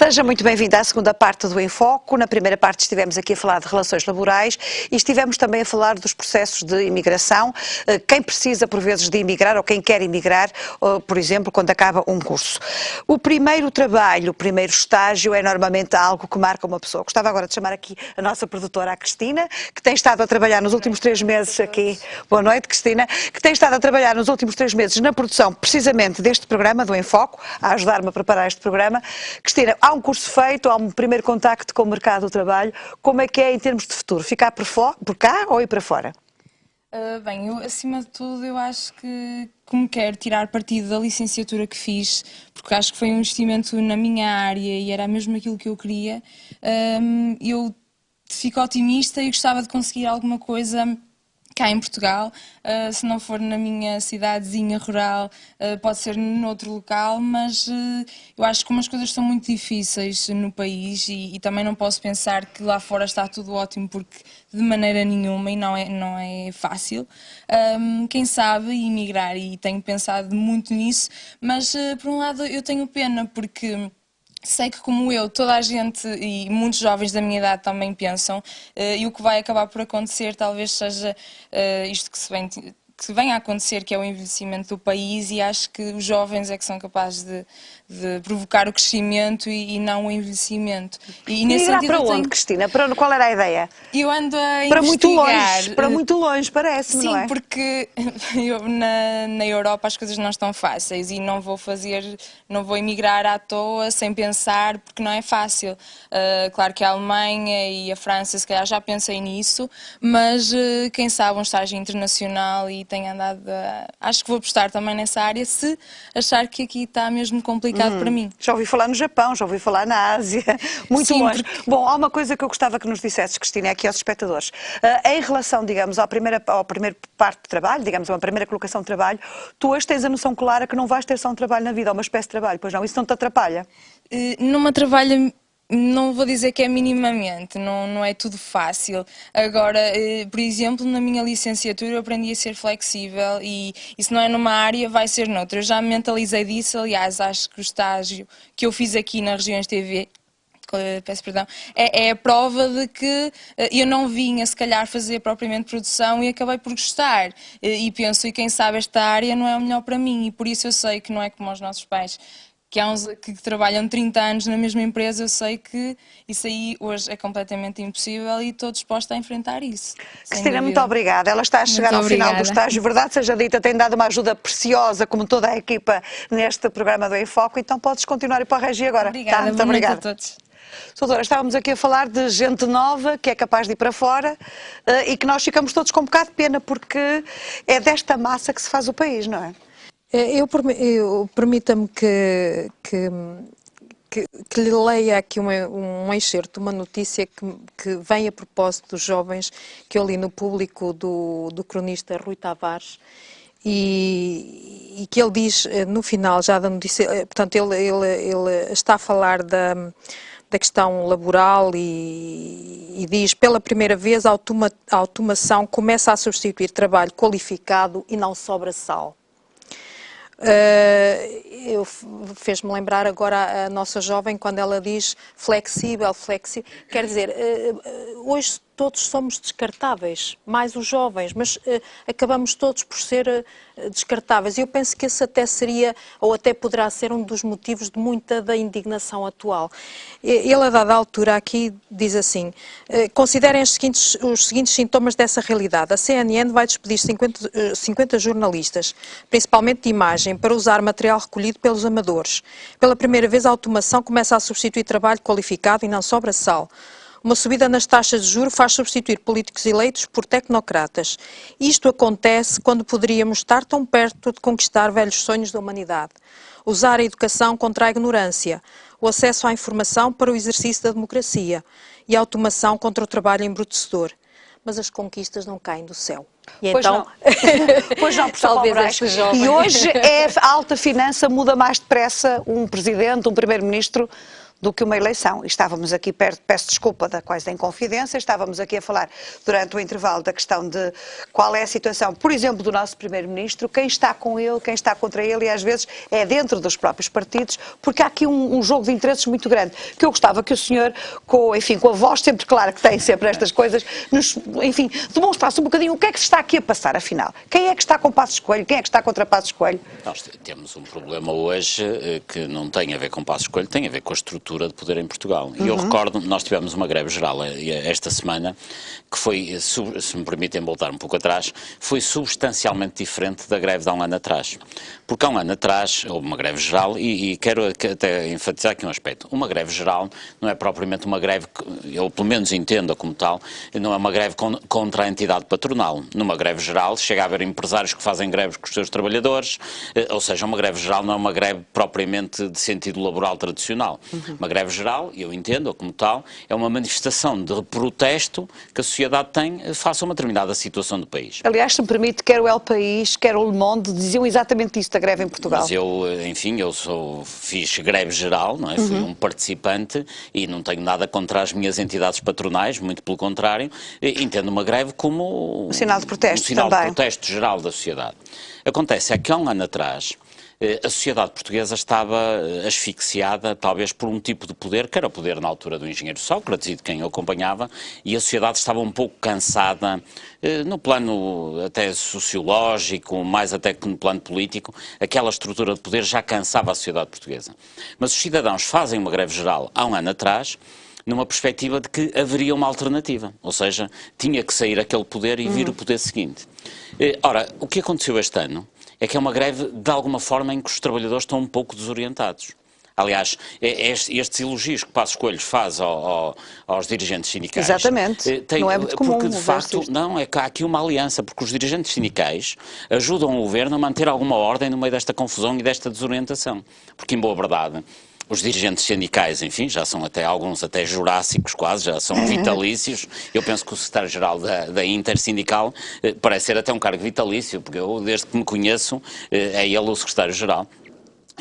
Seja muito bem-vindo à segunda parte do Em Foco. Na primeira parte estivemos aqui a falar de relações laborais e estivemos também a falar dos processos de imigração, quem precisa por vezes de imigrar ou quem quer imigrar, por exemplo, quando acaba um curso. O primeiro trabalho, o primeiro estágio é normalmente algo que marca uma pessoa. Gostava agora de chamar aqui a nossa produtora, a Cristina, que tem estado a trabalhar nos últimos 3 meses aqui. Boa noite, Cristina, que tem estado a trabalhar nos últimos 3 meses na produção precisamente deste programa, do Em Foco, a ajudar-me a preparar este programa. Cristina, há um curso feito, há um primeiro contacto com o mercado do trabalho. Como é que é em termos de futuro? Ficar por cá ou ir para fora? Bem, eu, acima de tudo, eu acho que como quero tirar partido da licenciatura que fiz, porque acho que foi um investimento na minha área e era mesmo aquilo que eu queria, eu fico otimista e gostava de conseguir alguma coisa cá em Portugal, se não for na minha cidadezinha rural, pode ser noutro local, mas eu acho que como as coisas são muito difíceis no país e também não posso pensar que lá fora está tudo ótimo, porque de maneira nenhuma e não é fácil, quem sabe emigrar, e tenho pensado muito nisso, mas por um lado eu tenho pena porque sei que, como eu, toda a gente e muitos jovens da minha idade também pensam, e o que vai acabar por acontecer talvez seja isto que vem a acontecer, que é o envelhecimento do país, e acho que os jovens é que são capazes de provocar o crescimento e não o envelhecimento. E nesse sentido, para onde, Cristina? Qual era a ideia? Eu ando a para investigar. Para muito longe, parece-me, não é? Sim, porque na Europa as coisas não estão fáceis e não vou emigrar à toa, sem pensar, porque não é fácil. Claro que a Alemanha e a França, se calhar já pensei nisso, mas quem sabe um estágio internacional, e tenho andado acho que vou apostar também nessa área, se achar que aqui está mesmo complicado para mim. Já ouvi falar no Japão, já ouvi falar na Ásia, muito Sim, longe. porque... Bom, há uma coisa que eu gostava que nos dissesses, Cristina, aqui aos espectadores. Em relação, digamos, ao primeiro parte de trabalho, digamos, uma primeira colocação de trabalho, tu hoje tens a noção clara que não vais ter só um trabalho na vida, ou uma espécie de trabalho, pois não? Isso não te atrapalha? Não me atrapalha. Não vou dizer que é minimamente, não é tudo fácil. Agora, por exemplo, na minha licenciatura eu aprendi a ser flexível e se não é numa área, vai ser noutra. Eu já me mentalizei disso, aliás, acho que o estágio que eu fiz aqui na Regiões TV, peço perdão, é a prova de que eu não vinha, se calhar, fazer propriamente produção e acabei por gostar. E penso, e quem sabe esta área não é o melhor para mim, e por isso eu sei que não é como os nossos pais, que trabalham 30 anos na mesma empresa. Eu sei que isso aí hoje é completamente impossível e estou disposta a enfrentar isso. Cristina, muito obrigada. Ela está a chegar ao final do estágio. Verdade seja dita, tem dado uma ajuda preciosa, como toda a equipa, neste programa do Em Foco. Então podes continuar e para a Regi agora. Obrigada, muito obrigada a todos. Doutora, estávamos aqui a falar de gente nova que é capaz de ir para fora e que nós ficamos todos com um bocado de pena, porque é desta massa que se faz o país, não é? Permita-me que lhe leia aqui um excerto, uma notícia que vem a propósito dos jovens, que eu li no Público do cronista Rui Tavares, e que ele diz no final já da notícia, portanto ele está a falar da questão laboral e diz: pela primeira vez a automação começa a substituir trabalho qualificado e não sobra sal. Fez-me lembrar agora a nossa jovem quando ela diz flexível, quer dizer, hoje todos somos descartáveis, mais os jovens, mas acabamos todos por ser descartáveis. E eu penso que esse até seria, ou até poderá ser, um dos motivos de muita da indignação atual. Ele, a dada altura, aqui diz assim: considerem os seguintes sintomas dessa realidade. A CNN vai despedir 50 jornalistas, principalmente de imagem, para usar material recolhido pelos amadores. Pela primeira vez a automação começa a substituir trabalho qualificado e não sobra sal. Uma subida nas taxas de juros faz substituir políticos eleitos por tecnocratas. Isto acontece quando poderíamos estar tão perto de conquistar velhos sonhos da humanidade. Usar a educação contra a ignorância, o acesso à informação para o exercício da democracia e a automação contra o trabalho embrutecedor. Mas as conquistas não caem do céu. E pois então, não. Pois não, professor talvez Moraes. este jovem. E hoje a alta finança muda mais depressa um presidente, um primeiro-ministro, do que uma eleição. E estávamos aqui perto, peço desculpa da quase da inconfidência, estávamos aqui a falar durante o intervalo da questão de qual é a situação, por exemplo, do nosso Primeiro-Ministro, quem está com ele, quem está contra ele, e às vezes é dentro dos próprios partidos, porque há aqui um jogo de interesses muito grande, que eu gostava que o senhor, com a voz sempre clara que tem sempre estas coisas, enfim, demonstrasse um bocadinho o que é que se está aqui a passar, afinal. Quem é que está com Passos Coelho? Quem é que está contra Passos Coelho? Nós temos um problema hoje que não tem a ver com Passos Coelho, tem a ver com a estrutura de poder em Portugal. E eu recordo, nós tivemos uma greve geral esta semana, que foi, se me permitem voltar um pouco atrás, foi substancialmente diferente da greve de há um ano atrás. Porque há um ano atrás houve uma greve geral e quero até enfatizar aqui um aspecto. Uma greve geral não é propriamente uma greve, que eu pelo menos entendo como tal, não é uma greve contra a entidade patronal. Numa greve geral chega a haver empresários que fazem greves com os seus trabalhadores, ou seja, uma greve geral não é uma greve propriamente de sentido laboral tradicional. Uma greve geral, eu entendo como tal, é uma manifestação de protesto que a sociedade tem face a uma determinada situação do país. Aliás, se me permite, quer o El País, quer o Le Monde diziam exatamente isso da greve em Portugal. Mas eu, enfim, fiz greve geral, não é? Fui um participante e não tenho nada contra as minhas entidades patronais, muito pelo contrário, entendo uma greve como um sinal de protesto, um sinal também. de protesto geral da sociedade. Acontece é que há um ano atrás a sociedade portuguesa estava asfixiada, talvez por um tipo de poder, que era o poder na altura do engenheiro Sócrates e de quem o acompanhava, e a sociedade estava um pouco cansada, no plano até sociológico, mais até que no plano político, aquela estrutura de poder já cansava a sociedade portuguesa. Mas os cidadãos fazem uma greve geral há um ano atrás, numa perspectiva de que haveria uma alternativa, ou seja, tinha que sair aquele poder e vir o poder seguinte. Ora, o que aconteceu este ano é que é uma greve, de alguma forma, em que os trabalhadores estão um pouco desorientados. Aliás, estes elogios que Passos Coelho faz aos dirigentes sindicais... Exatamente, não é muito comum. Porque, de facto, não, é que há aqui uma aliança, porque os dirigentes sindicais ajudam o governo a manter alguma ordem no meio desta confusão e desta desorientação. Porque, em boa verdade, os dirigentes sindicais, enfim, já são alguns até jurássicos quase, já são vitalícios. Eu penso que o secretário-geral da Intersindical parece ser até um cargo vitalício, porque eu, desde que me conheço, é ele o secretário-geral.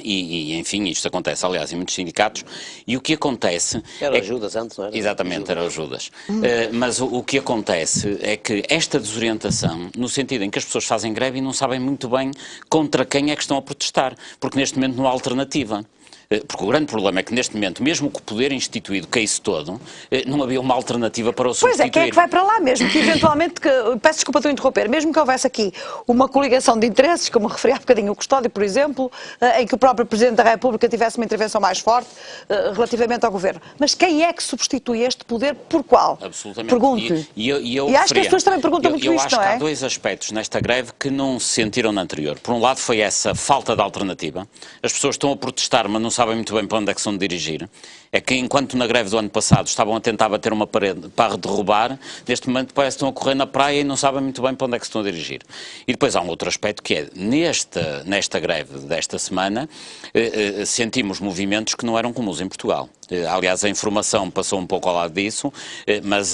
E, enfim, isto acontece, aliás, em muitos sindicatos. E o que acontece... Era o Judas antes, não era? Exatamente, era o Judas. Mas o que acontece é que esta desorientação, no sentido em que as pessoas fazem greve e não sabem muito bem contra quem é que estão a protestar, porque neste momento não há alternativa. Porque o grande problema é que neste momento, mesmo que o poder instituído caísse todo, não havia uma alternativa para o substituir. Pois é, quem é que vai para lá mesmo? Que eventualmente, peço desculpa de interromper, mesmo que houvesse aqui uma coligação de interesses, como referi há bocadinho o Custódio, por exemplo, em que o próprio Presidente da República tivesse uma intervenção mais forte relativamente ao Governo. Mas quem é que substitui este poder por qual? Absolutamente. Pergunto-lhe. E acho que as pessoas também perguntam muito isto, não é? Eu acho que há dois aspectos nesta greve que não se sentiram na anterior. Por um lado foi essa falta de alternativa. As pessoas estão a protestar, mas não sabem muito bem para onde é que são de dirigir. É que enquanto na greve do ano passado estavam a tentar bater uma parede para derrubar, neste momento parece que estão a correr na praia e não sabem muito bem para onde é que se estão a dirigir. E depois há um outro aspecto que é, nesta greve desta semana, sentimos movimentos que não eram comuns em Portugal. Aliás, a informação passou um pouco ao lado disso, mas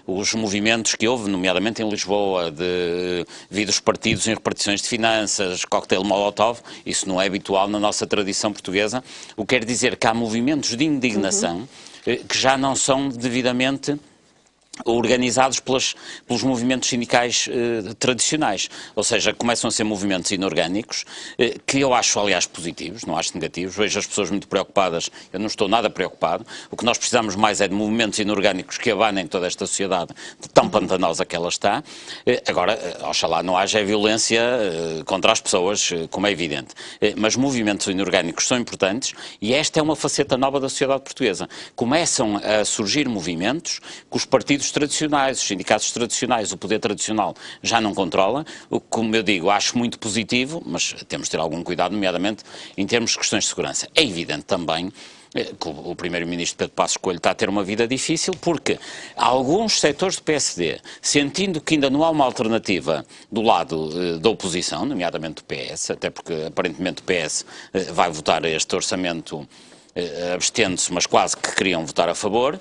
os movimentos que houve, nomeadamente em Lisboa, devido aos partidos em repartições de finanças, coquetel Molotov, isso não é habitual na nossa tradição portuguesa, o que quer dizer que há movimentos de indignação que já não são devidamente organizados pelos movimentos sindicais tradicionais. Ou seja, começam a ser movimentos inorgânicos, que eu acho, aliás, positivos, não acho negativos. Vejo as pessoas muito preocupadas, eu não estou nada preocupado. O que nós precisamos mais é de movimentos inorgânicos que abanem toda esta sociedade de tão pantanosa que ela está. Agora, oxalá não haja violência contra as pessoas, como é evidente. Mas movimentos inorgânicos são importantes e esta é uma faceta nova da sociedade portuguesa. Começam a surgir movimentos que os partidos tradicionais, os sindicatos tradicionais, o poder tradicional já não controla, o que, como eu digo, acho muito positivo, mas temos de ter algum cuidado, nomeadamente em termos de questões de segurança. É evidente também que o Primeiro-Ministro Pedro Passos Coelho está a ter uma vida difícil porque alguns setores do PSD, sentindo que ainda não há uma alternativa do lado da oposição, nomeadamente do PS, até porque aparentemente o PS vai votar este orçamento abstendo-se, mas quase que queriam votar a favor,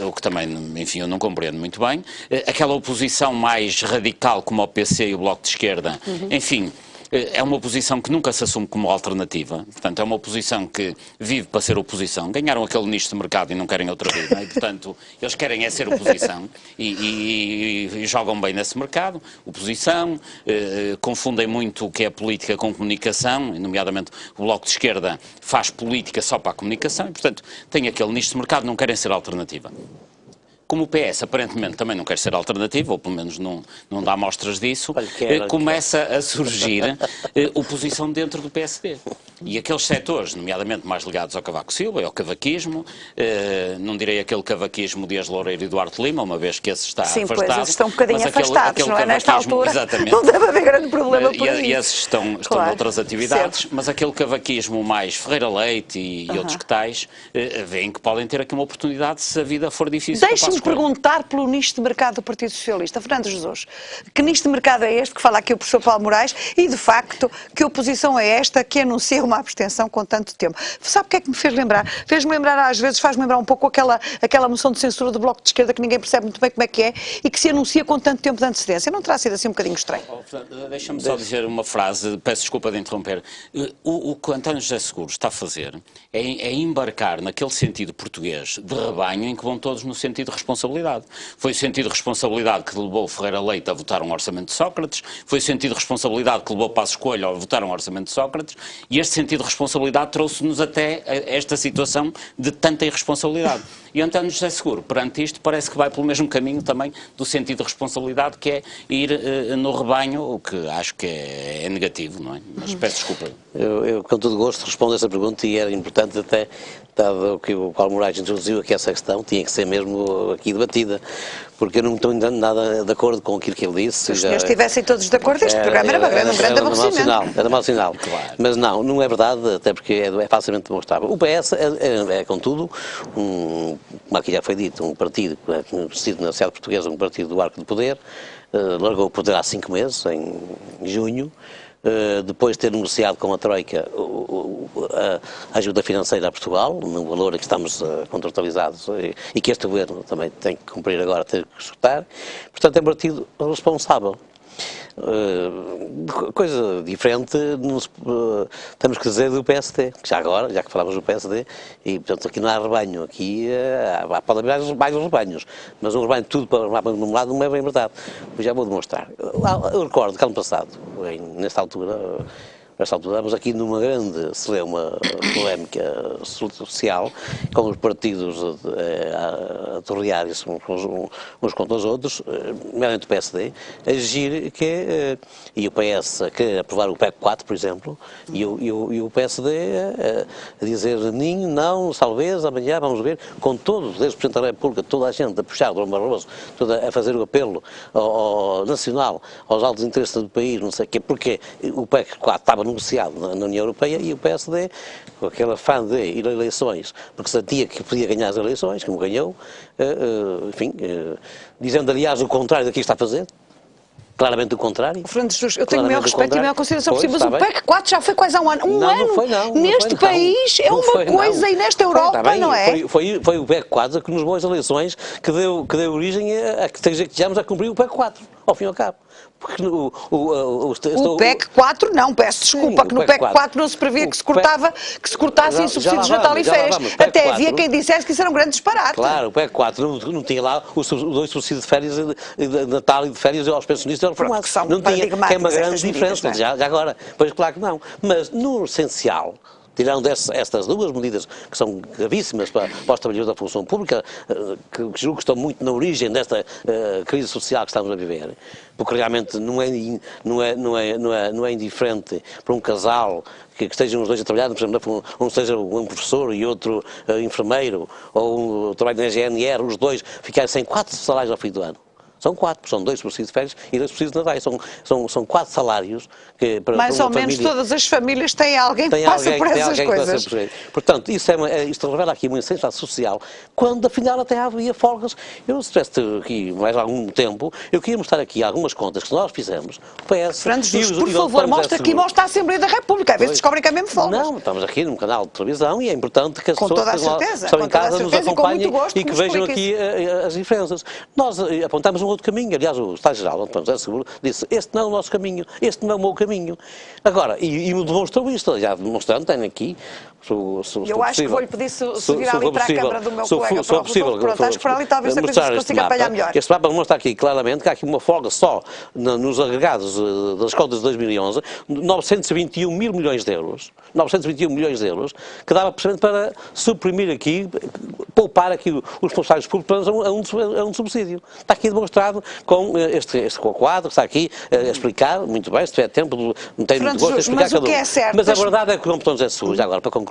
o que também, enfim, eu não compreendo muito bem. Aquela oposição mais radical como o PC e o Bloco de Esquerda, enfim, é uma oposição que nunca se assume como alternativa, portanto é uma oposição que vive para ser oposição. Ganharam aquele nicho de mercado e não querem outra vida, não é? E, portanto, eles querem é ser oposição e jogam bem nesse mercado, oposição, confundem muito o que é política com comunicação, nomeadamente o Bloco de Esquerda faz política só para a comunicação e, portanto, tem aquele nicho de mercado, não querem ser alternativa. Como o PS aparentemente também não quer ser alternativa, ou pelo menos não dá mostras disso, começa a surgir oposição dentro do PSD. E aqueles setores, nomeadamente mais ligados ao Cavaco Silva e ao cavaquismo, não direi aquele cavaquismo Dias Loureiro e Duarte Lima, uma vez que esse está afastado. Sim, pois, esses estão um bocadinho afastados, não é? Nesta altura, exatamente, não deve haver grande problema por aí. E esses estão claro, noutras atividades, certo. mas aquele cavaquismo mais Ferreira Leite e outros que tais, veem que podem ter aqui uma oportunidade se a vida for difícil. Deixe-me perguntar pelo nicho de mercado do Partido Socialista. Fernando Jesus, que nicho de mercado é este que fala aqui o professor Paulo Moraes e, de facto, que oposição é esta que anuncia uma abstenção com tanto tempo? Sabe o que é que me fez lembrar? Fez-me lembrar, às vezes, faz-me lembrar um pouco aquela moção de censura do Bloco de Esquerda que ninguém percebe muito bem como é que é e que se anuncia com tanto tempo de antecedência. Não terá sido assim um bocadinho estranho? Deixa-me só dizer uma frase, peço desculpa de interromper. O que António José Seguro está a fazer é embarcar naquele sentido português de rebanho em que vão todos no sentido de responsabilidade. Foi o sentido de responsabilidade que levou Ferreira Leite a votar um orçamento de Sócrates, foi o sentido de responsabilidade que levou Passos Coelho a votar um orçamento de Sócrates, e este sentido de responsabilidade trouxe-nos até esta situação de tanta irresponsabilidade. E António José Seguro, perante isto, parece que vai pelo mesmo caminho também do sentido de responsabilidade, que é ir no rebanho, o que acho que é negativo, não é? Mas peço desculpa. Eu, com todo gosto, respondo a essa pergunta e era importante até, dado o que o Paulo Moraes introduziu aqui essa questão, tinha que ser mesmo aqui debatida, porque eu não estou ainda nada de acordo com aquilo que ele disse. Se os senhores estivessem todos de acordo, este programa era um grande aborrecimento. Era mau sinal. Claro. Mas não é verdade, até porque é facilmente demonstrável. O PS contudo, como aqui já foi dito, um partido conhecido na sociedade portuguesa, um partido do arco de poder, largou o poder há 5 meses, em junho, depois de ter negociado com a Troika a ajuda financeira a Portugal, no valor a que estamos contratualizados e que este governo também tem que cumprir agora, tem que executar. Portanto, é um partido responsável. Coisa diferente temos que dizer do PSD, que já agora, já que falamos do PSD, e portanto aqui não há rebanho, aqui pode haver mais rebanhos, mas um rebanho tudo para um lado não é bem verdade. Eu já vou demonstrar. Eu recordo que ano passado, nesta altura, estamos aqui numa grande celeuma polémica social, com os partidos a torrear-se uns contra os outros, nomeadamente o PSD, a agir e o PS a querer aprovar o PEC 4, por exemplo, e o PSD a dizer ninho, não, talvez, amanhã, vamos ver, com todos, desde o Presidente da República, toda a gente a puxar o Dom Barroso, toda a fazer o apelo ao nacional, aos altos interesses do país, não sei o quê, porque o PEC 4 estava negociado na União Europeia e o PSD, com aquele afã de ir a eleições, porque sentia que podia ganhar as eleições, como ganhou, dizendo aliás o contrário daquilo que está a fazer, claramente o contrário. Fernando Jesus, eu tenho o meu respeito e a minha consideração por si, mas o PEC 4 já foi quase há um ano. Não foi, neste país é uma coisa e nesta Europa, não é? Foi o PEC 4 que nos boas eleições que deu origem a que estejamos a cumprir o PEC 4, ao fim e ao cabo. Porque o PEC 4 não, peço desculpa, que no PEC 4 não se previa que se cortassem subsídios de Natal e férias. Até havia quem dissesse que isso era um grande disparate. Claro, o PEC 4 não tinha lá os 2 subsídios de férias, de Natal e de férias aos pensionistas e aos reformados. Não tinha, que é uma grande diferença, já agora. Pois claro que não. Mas no essencial, tirando estas 2 medidas que são gravíssimas para os trabalhadores da função pública, que julgo que estão muito na origem desta crise social que estamos a viver, porque realmente não é indiferente para um casal que estejam os 2 a trabalhar, por exemplo, um seja um professor e outro enfermeiro, ou um trabalho na GNR, os 2 ficarem sem 4 salários ao fim do ano. São 4, são 2 subsídios de férias e 2 subsídios de Natal. São 4 salários que para mais ou menos todas as famílias têm alguém que passa por essas coisas. Portanto, isto revela aqui uma insensibilidade social, quando afinal até havia folgas. Eu, se tivesse aqui mais algum tempo, eu queria mostrar aqui algumas contas que nós fizemos. O PS, Fernando Jesus, por favor, mostra aqui, mostra a Assembleia da República, a ver se descobrem que é mesmo folgas. Não, estamos aqui num canal de televisão e é importante que as pessoas que estão em com casa nos acompanhem e que vejam aqui as diferenças. Nós apontamos outro caminho. Aliás, o Estado-Geral, António José Seguro, disse, este não é o nosso caminho, este não é o meu caminho. Agora, e me demonstrou isto, já demonstrando, tenho aqui, eu acho que vou-lhe pedir se virar ali para a câmara do meu colega, para o Rodolfo, pronto, acho que para ali talvez a coisa se consiga apanhar melhor. Este mapa demonstra aqui claramente que há aqui uma folga só nos agregados das contas de 2011, 921 mil milhões de euros, 921 milhões de euros, que dava precisamente para suprimir aqui, poupar aqui os responsáveis públicos a um subsídio. Está aqui demonstrado com este quadro, que está aqui a explicar, muito bem, se tiver tempo, não tenho muito gosto de explicar cada um. Mas a verdade é que o António José Seguro, já agora para concluir,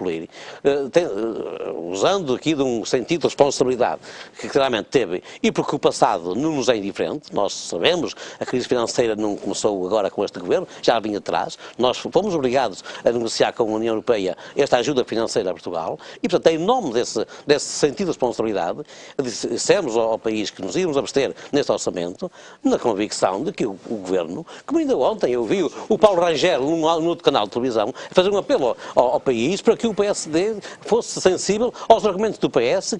usando aqui de um sentido de responsabilidade que claramente teve, e porque o passado não nos é indiferente, nós sabemos, a crise financeira não começou agora com este governo, já vinha atrás, nós fomos obrigados a negociar com a União Europeia esta ajuda financeira a Portugal, e portanto, em nome desse sentido de responsabilidade, dissemos ao país que nos íamos abster neste orçamento, na convicção de que o governo, como ainda ontem eu vi o Paulo Rangel num outro canal de televisão, fazer um apelo ao país para que o PSD fosse sensível aos argumentos do PS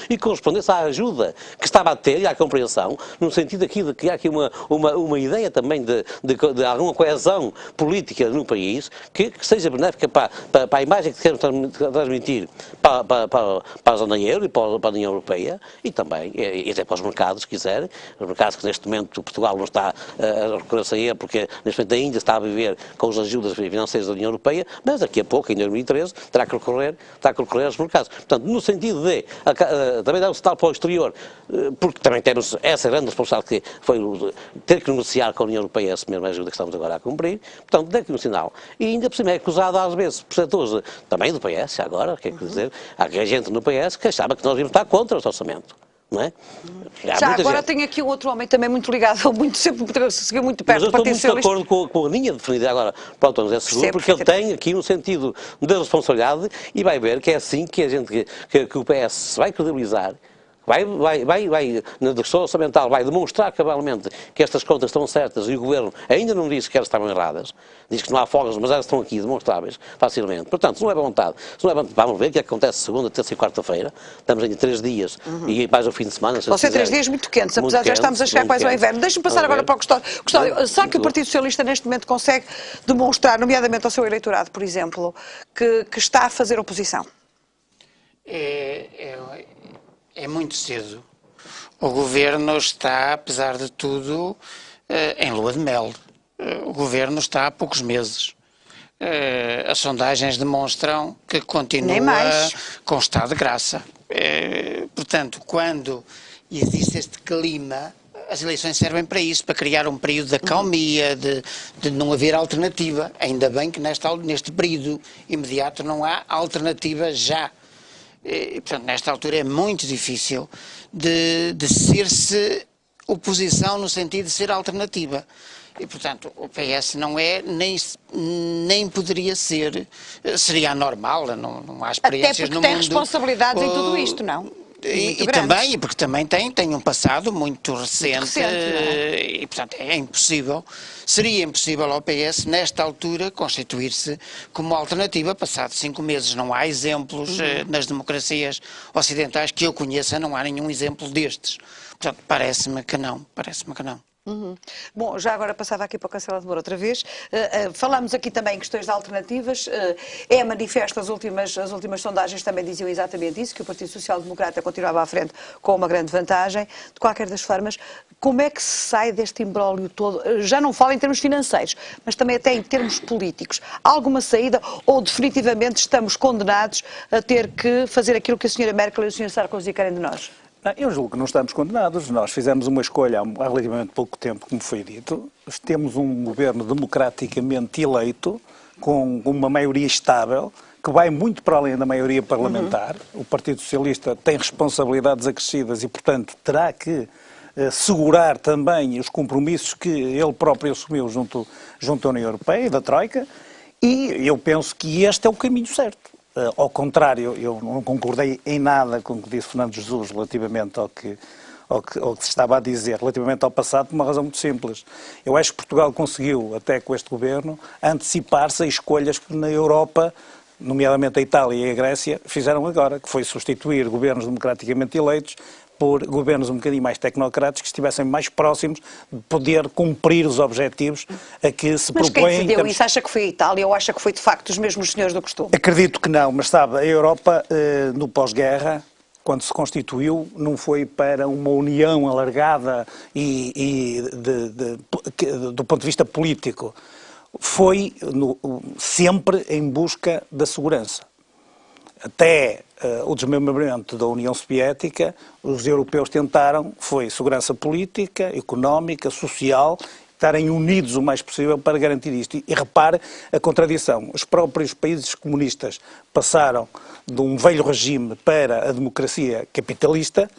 e correspondesse à ajuda que estava a ter e à compreensão, no sentido aqui de que há aqui uma ideia também de alguma coesão política no país que seja benéfica para a imagem que queremos transmitir para a zona euro e para a União Europeia e também, e até para os mercados, se quiserem, os mercados que neste momento Portugal não está a recorrer-se a ele porque neste momento ainda está a viver com as ajudas financeiras da União Europeia, mas daqui a pouco, em 2013, terá que recorrer aos mercados. Portanto, no sentido de também dar um sinal para o exterior, porque também temos essa grande responsabilidade que foi ter que negociar com a União Europeia essa mesma ajuda que estamos agora a cumprir, portanto, tem que um sinal. E ainda por cima é acusado às vezes por setores também do PS, agora, quer dizer, há gente no PS que achava que nós íamos estar contra este orçamento. Não é? Já agora tenho aqui um outro homem também muito ligado, sempre seguiu muito perto do Partido Socialista. Mas eu estou muito de acordo com a linha definida agora para o António José Seguro, porque ele tem aqui um sentido de responsabilidade e vai ver que é assim que que o PS se vai credibilizar. Na discussão orçamental vai demonstrar cabalmente que estas contas estão certas e o Governo ainda não disse que elas estavam erradas, diz que não há folgas, mas elas estão aqui demonstráveis facilmente. Portanto, se não é vontade, vamos ver o que acontece segunda, terça e quarta-feira, estamos ainda 3 dias e mais o fim de semana. Vão ser 3 dias muito quentes, apesar de já estamos a chegar quase ao inverno. Deixe-me passar agora para o Custódio. Será que o Partido Socialista neste momento consegue demonstrar, nomeadamente ao seu eleitorado, por exemplo, que está a fazer oposição? É muito cedo. O Governo está, apesar de tudo, em lua de mel. O Governo está há poucos meses. As sondagens demonstram que continua com estado de graça. Portanto, quando existe este clima, as eleições servem para isso, para criar um período de acalmia, de não haver alternativa. Ainda bem que neste período imediato não há alternativa já. E, portanto, nesta altura é muito difícil de ser-se oposição no sentido de ser alternativa. E, portanto, o PS não é, nem poderia ser, seria anormal, não há experiências no mundo. Até porque tem responsabilidades em tudo isto, não? E porque também tem um passado muito recente, e portanto é impossível, seria impossível ao PS nesta altura constituir-se como alternativa, passado 5 meses. Não há exemplos nas democracias ocidentais que eu conheça, não há nenhum exemplo destes. Portanto, parece-me que não. Bom, já agora passava aqui para o Cancelador outra vez. Falámos aqui também em questões de alternativas. É manifesto, as últimas sondagens também diziam exatamente isso, que o Partido Social Democrata continuava à frente com uma grande vantagem. De qualquer das formas, como é que se sai deste imbróglio todo? Já não falo em termos financeiros, mas também até em termos políticos. Há alguma saída ou definitivamente estamos condenados a ter que fazer aquilo que a Sra. Merkel e o Sr. Sarkozy querem de nós? Eu julgo que não estamos condenados. Nós fizemos uma escolha há relativamente pouco tempo, como foi dito. Temos um governo democraticamente eleito, com uma maioria estável, que vai muito para além da maioria parlamentar. O Partido Socialista tem responsabilidades acrescidas e, portanto, terá que segurar também os compromissos que ele próprio assumiu junto à União Europeia e da Troika. E eu penso que este é o caminho certo. Ao contrário, eu não concordei em nada com o que disse Fernando Jesus relativamente ao que se estava a dizer, relativamente ao passado, por uma razão muito simples. Eu acho que Portugal conseguiu, até com este governo, antecipar-se a escolhas que na Europa, nomeadamente a Itália e a Grécia, fizeram agora, que foi substituir governos democraticamente eleitos por governos um bocadinho mais tecnocráticos que estivessem mais próximos de poder cumprir os objetivos a que se Mas propõem. quem cedeu isso? Acha que foi a Itália ou acha que foi de facto os mesmos senhores do costume? Acredito que não, mas sabe, a Europa no pós-guerra, quando se constituiu, não foi para uma união alargada do ponto de vista político. Foi sempre em busca da segurança. Até o desmembramento da União Soviética, os europeus tentaram, foi segurança política, económica, social, estarem unidos o mais possível para garantir isto. E repare a contradição. Os próprios países comunistas passaram de um velho regime para a democracia capitalista,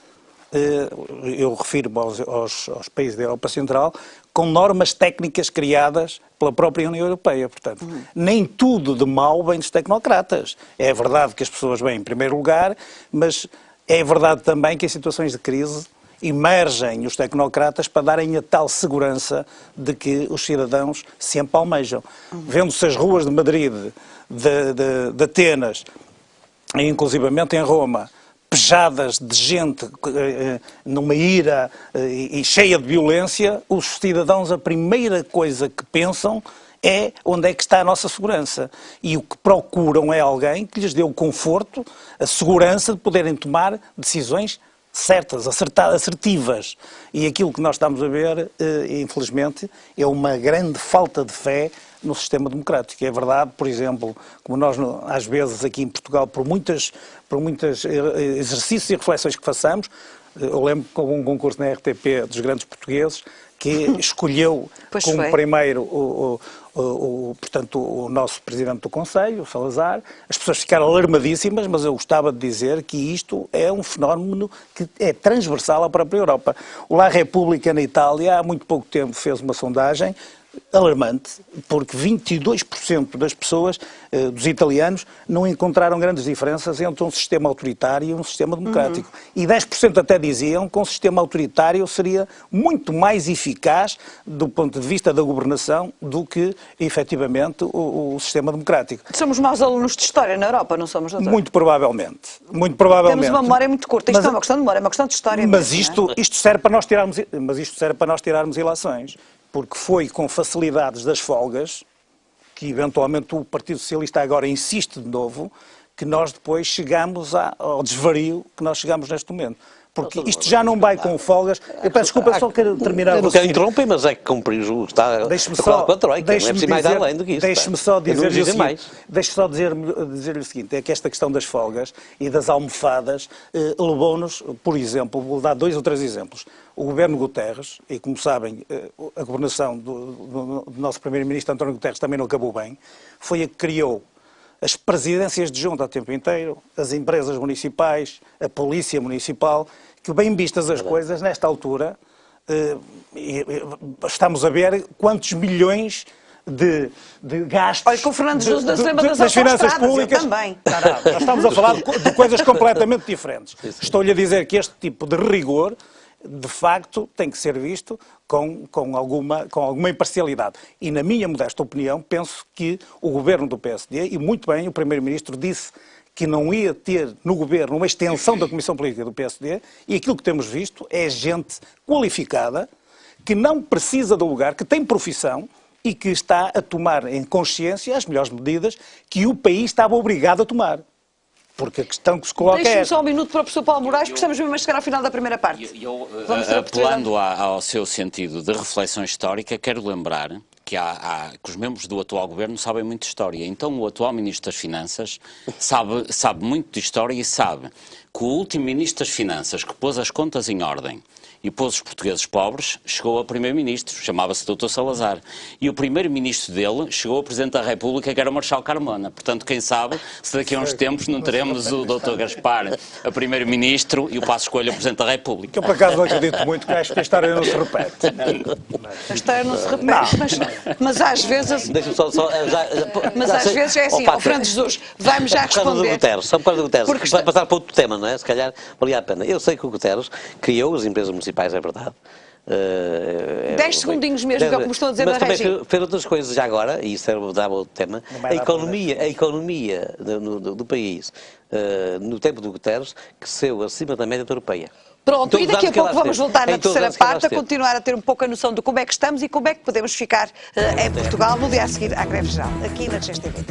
eu refiro-me aos países da Europa Central, com normas técnicas criadas pela própria União Europeia. Portanto, nem tudo de mau vem dos tecnocratas. É verdade que as pessoas vêm em primeiro lugar, mas é verdade também que em situações de crise emergem os tecnocratas para darem a tal segurança de que os cidadãos sempre almejam. Vendo-se as ruas de Madrid, de Atenas, e inclusivamente em Roma, pejadas de gente numa ira e cheia de violência, os cidadãos a primeira coisa que pensam é onde é que está a nossa segurança. E o que procuram é alguém que lhes dê o conforto, a segurança de poderem tomar decisões certas, assertivas. E aquilo que nós estamos a ver, infelizmente, é uma grande falta de fé no sistema democrático. É verdade, por exemplo, como nós às vezes aqui em Portugal, por muitos exercícios e reflexões que façamos, eu lembro que houve um concurso na RTP dos grandes portugueses que escolheu como primeiro portanto, o nosso Presidente do Conselho, o Salazar. As pessoas ficaram alarmadíssimas, mas eu gostava de dizer que isto é um fenómeno que é transversal à própria Europa. O La Repubblica na Itália, há muito pouco tempo, fez uma sondagem alarmante, porque 22% das pessoas, dos italianos, não encontraram grandes diferenças entre um sistema autoritário e um sistema democrático. E 10% até diziam que um sistema autoritário seria muito mais eficaz do ponto de vista da governação do que, efetivamente, o sistema democrático. Somos maus alunos de história na Europa, não somos, doutor? Muito provavelmente. Muito provavelmente. Temos uma memória muito curta. Isto não é uma questão de memória, é uma questão de história. Mas mesmo, isto serve para nós tirarmos ilações. Porque foi com facilidades das folgas, que eventualmente o Partido Socialista agora insiste de novo, que nós depois chegamos ao desvario que nós chegamos neste momento. Porque isto já não vai com folgas. Eu peço desculpa, só quero terminar. Eu não quero interromper, mas é que cumprir o está deixe-me só, com a Troika, não é preciso mais além do que isso. Deixe-me só dizer-lhe o seguinte, dizer-lhe o seguinte, é que esta questão das folgas e das almofadas levou-nos, por exemplo, vou dar 2 ou 3 exemplos. O governo Guterres, e como sabem, a governação do nosso primeiro-ministro António Guterres também não acabou bem, foi a que criou as presidências de junta a tempo inteiro, as empresas municipais, a polícia municipal, que bem vistas as coisas, nesta altura, estamos a ver quantos milhões de gastos. Olha, com o Fernando Jesus se lembra das finanças públicas. Também. Não, nós estamos a falar de coisas completamente diferentes. Estou-lhe a dizer que este tipo de rigor, de facto, tem que ser visto com alguma imparcialidade. E, na minha modesta opinião, penso que o governo do PSD, e muito bem, o Primeiro-Ministro disse que não ia ter no governo uma extensão da Comissão Política do PSD, e aquilo que temos visto é gente qualificada, que não precisa de lugar, que tem profissão e que está a tomar em consciência as melhores medidas que o país estava obrigado a tomar. Porque a questão que se coloca é... Deixe-me só um minuto para o professor Paulo Moraes, porque estamos mesmo a chegar ao final da primeira parte. Apelando ao seu sentido de reflexão histórica, quero lembrar que os membros do atual governo sabem muito de história. Então o atual Ministro das Finanças sabe muito de história e sabe que o último Ministro das Finanças que pôs as contas em ordem e pôs os portugueses pobres, chegou a Primeiro-Ministro, chamava-se Dr. Salazar. E o Primeiro-Ministro dele chegou a Presidente da República, que era o Marshal Carmona. Portanto, quem sabe se daqui a uns tempos não teremos o Dr. Gaspar a Primeiro-Ministro e o Passos Coelho a Presidente da República. Que eu, por acaso, não acredito muito, que acho que a história não se repete. A história não se repete, mas às vezes... Deixa-me só mas às vezes é assim, Fernando Jesus, vai-me já responder. Só por causa do Guterres, vai passar para outro tema, não é? Se calhar valia a pena. Eu sei que o Guterres criou as empresas municipais, é verdade. 10 segundinhos mesmo, que é o que me estão a dizer da Regi. Mas fez outras coisas já agora, e isso dava outro tema. A economia do país, no tempo do Guterres, cresceu acima da média europeia. Pronto, e daqui a pouco vamos voltar na terceira parte a continuar continuar a ter um pouco a noção de como é que estamos e como é que podemos ficar em Portugal no dia a seguir à greve geral, aqui na GSTV.